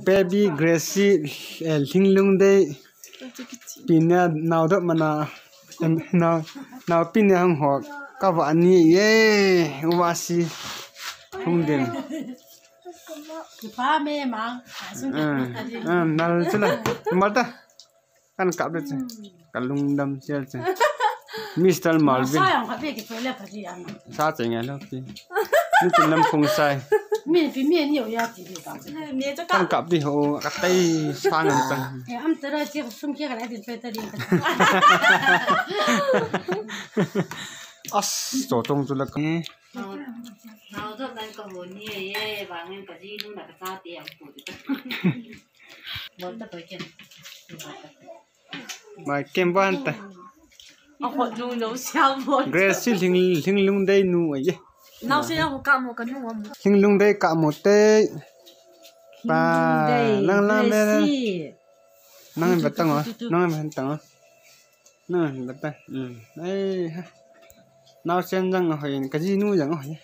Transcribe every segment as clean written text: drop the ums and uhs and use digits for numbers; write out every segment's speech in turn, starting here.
Baby Gracie Linglung Day Pina now that mana now Pina hang hawk cover ani ye wasi hung dem nal chana malta kan kap de kalung dam sel che Mr. Malvin sa cheng ya lo pi ni tin nam khung sai面比面有呀，弟弟讲。kan kap di ho katai sang ang tang am tera je sum ke kala din pe tadi. as to tong tu la ke nào thôi bạn có muốn như vậy và anh có gì luôn là cái sao tiền của muốn ta tới kia mai kem ban ta họ nuôi nấu sao muốn Gracie Linglung Day nu ai nấu sao một cam một cái nuông Linglung Day ka mo te pa lang nang batang oh nang batang oh nang batang ai nào xem rằng hỏi cái gì nuôi rằng hỏi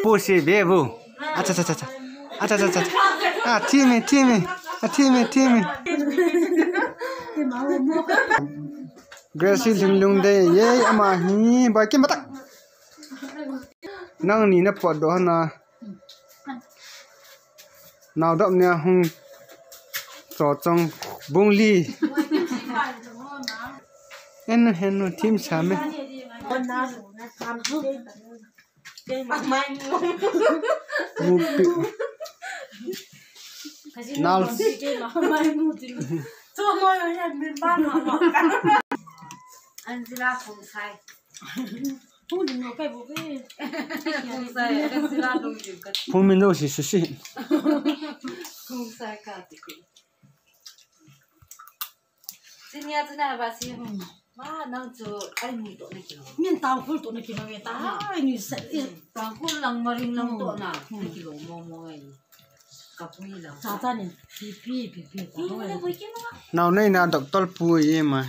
bố sĩ bé bố à cha cha cha cha à cha cha cha à thiên mày Gracie Linglung Day ye ama hi ba kim batak nang ni na pot do na nào đậm nha hung trò trong bông ly hen team sao mấy nào anh chỉ là không sai không được cái bộ cái không sai anh chỉ là đúng điều cái phong minh đâu xí không sai cả thì xin nha xin là bà xin mà nó cho anh mua tổ này kìa miền tàu phun tổ này kìa người ta như sạch tàu phun lằng mà riêng lằng tổ nào này kìa mò ấy cặp mi lằng sao ta này pi nào này nào doctor pui mà